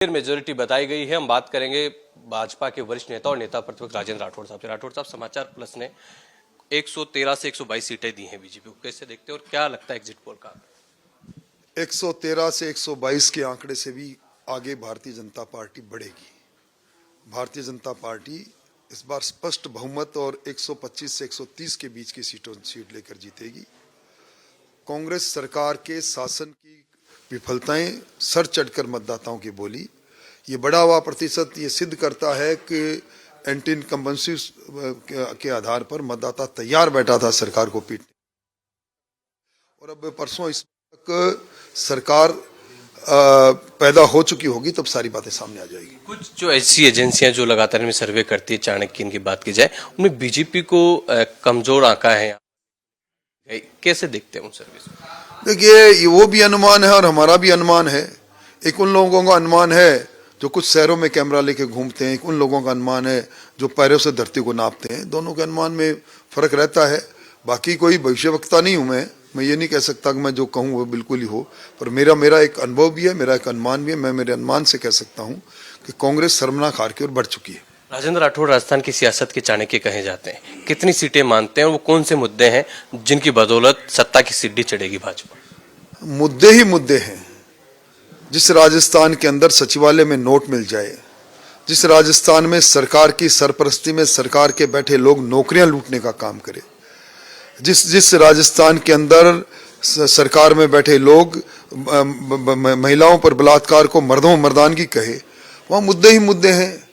Majority बताई गई है। हम बात करेंगे भाजपा के वरिष्ठ नेता और नेता प्रतिपक्ष राजेंद्र राठौड़ साहब से। राठौड़ साहब, समाचार प्लस ने 113 से 122 सीटें दी हैं बीजेपी को, कैसे देखते हैं और क्या लगता है एग्जिट पोल का? 113 से 122 के आंकड़े से भी आगे भारतीय जनता पार्टी बढ़ेगी। भारतीय जनता पार्टी इस बार स्पष्ट बहुमत और 125 से 130 के बीच की सीट लेकर जीतेगी। कांग्रेस सरकार के शासन की विफलताएं सर चढ़कर मतदाताओं की बोली। ये बढ़ा हुआ प्रतिशत ये सिद्ध करता है कि एंटी इनकम्बेंसी के आधार पर मतदाता तैयार बैठा था सरकार को पीटने। और अब परसों इस तक सरकार पैदा हो चुकी होगी, तब सारी बातें सामने आ जाएगी। कुछ जो ऐसी एजेंसियां जो लगातार में सर्वे करती है, चाणक्य की बात की जाए, उनमें बीजेपी को कमजोर आंका है, कैसे देखते हैं उन सर्विस? देखिए, वो भी अनुमान है और हमारा भी अनुमान है। एक उन लोगों का अनुमान है जो कुछ शहरों में कैमरा लेके घूमते हैं, एक उन लोगों का अनुमान है जो पैरों से धरती को नापते हैं। दोनों के अनुमान में फर्क रहता है। बाकी कोई भविष्यवक्ता नहीं हूं मैं ये नहीं कह सकता कि मैं जो कहूं वो बिल्कुल ही हो, पर मेरा एक अनुभव भी है, मेरा एक अनुमान भी है। मैं मेरे अनुमान से कह सकता हूं कि कांग्रेस शर्मनाक हार की ओर बढ़ चुकी है। राजेंद्र राठौड़ राजस्थान की सियासत के चाणक्य कहे जाते हैं, कितनी सीटें मानते हैं और वो कौन से मुद्दे हैं जिनकी बदौलत सत्ता की सीढ़ी चढ़ेगी भाजपा? मुद्दे ही मुद्दे हैं। जिस राजस्थान के अंदर सचिवालय में नोट मिल जाए, जिस राजस्थान में सरकार की सरपरस्ती में सरकार के बैठे लोग नौकरियां लूटने का काम करे, जिस राजस्थान के अंदर सरकार में बैठे लोग महिलाओं पर बलात्कार को मर्दों मर्दानगी कहे, वहां मुद्दे ही मुद्दे हैं।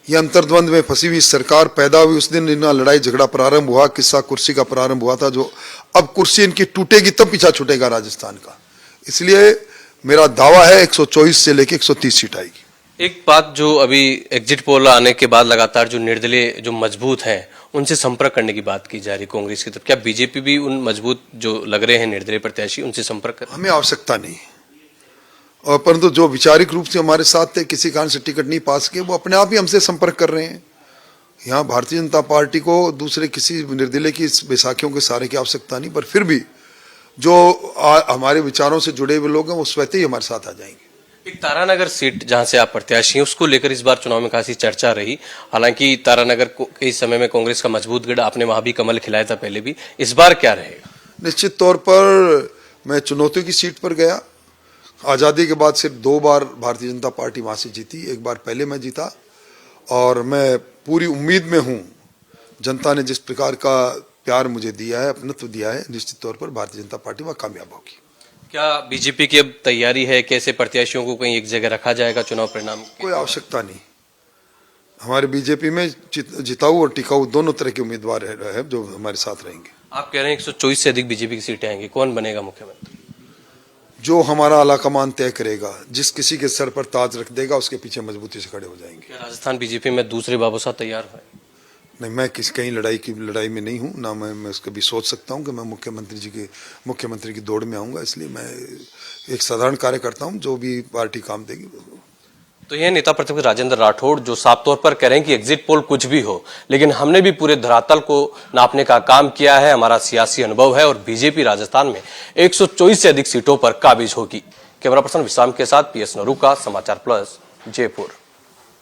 ये अंतर्द्वंद में फंसी हुई सरकार पैदा हुई उस दिन इनका लड़ाई झगड़ा प्रारंभ हुआ। किस्सा कुर्सी का प्रारंभ हुआ था, जो अब कुर्सी इनकी टूटेगी तब पीछा छूटेगा राजस्थान का। इसलिए मेरा दावा है 124 से लेकर 130 सीट आएगी। एक बात जो अभी एग्जिट पोल आने के बाद लगातार जो निर्दलीय जो मजबूत हैं उनसे संपर्क करने की बात की जा रही कांग्रेस की तरफ, क्या बीजेपी भी उन मजबूत जो लग रहे हैं निर्दलीय प्रत्याशी उनसे संपर्क कर? हमें आवश्यकता नहीं, और परंतु जो वैचारिक रूप से हमारे साथ थे, किसी कारण से टिकट नहीं पास किए, वो अपने आप ही हमसे संपर्क कर रहे हैं। यहाँ भारतीय जनता पार्टी को दूसरे किसी निर्दलीय की बैसाखियों के सहारे की आवश्यकता नहीं, पर फिर भी जो हमारे विचारों से जुड़े हुए लोग हैं वो स्वतः ही हमारे साथ आ जाएंगे। एक तारानगर सीट जहां से आप प्रत्याशी हैं, उसको लेकर इस बार चुनाव में खासी चर्चा रही। हालांकि तारानगर के समय में कांग्रेस का मजबूत गढ़, आपने वहां भी कमल खिलाया था पहले भी, इस बार क्या रहेगा? निश्चित तौर पर मैं चुनौतियों की सीट पर गया। आज़ादी के बाद सिर्फ 2 बार भारतीय जनता पार्टी वहां से जीती, एक बार पहले मैं जीता, और मैं पूरी उम्मीद में हूं। जनता ने जिस प्रकार का प्यार मुझे दिया है, अपनत्व दिया है, निश्चित तौर पर भारतीय जनता पार्टी वहां कामयाब होगी। क्या बीजेपी की अब तैयारी है, कैसे प्रत्याशियों को कहीं एक जगह रखा जाएगा चुनाव परिणाम? कोई आवश्यकता नहीं। हमारे बीजेपी में जिताऊ और टिकाऊ दोनों तरह के उम्मीदवार है जो हमारे साथ रहेंगे। आप कह रहे हैं 124 से अधिक बीजेपी की सीटें आएंगी, कौन बनेगा मुख्यमंत्री? जो हमारा आलाकमान तय करेगा, जिस किसी के सर पर ताज रख देगा, उसके पीछे मजबूती से खड़े हो जाएंगे। क्या राजस्थान बीजेपी में दूसरे बाबू साहब तैयार है? नहीं, मैं कहीं लड़ाई में नहीं हूं, ना मैं उसको भी सोच सकता हूं कि मैं मुख्यमंत्री की दौड़ में आऊंगा। इसलिए मैं एक साधारण कार्यकर्ता हूं, जो भी पार्टी काम देगी। तो यह नेता प्रतिपक्ष राजेंद्र राठौड़ जो साफ तौर पर कह रहे हैं कि एग्जिट पोल कुछ भी हो, लेकिन हमने भी पूरे धरातल को नापने का काम किया है, हमारा सियासी अनुभव है और बीजेपी राजस्थान में 124 से अधिक सीटों पर काबिज होगी। कैमरा पर्सन विश्राम के साथ PS नरूका, समाचार प्लस, जयपुर।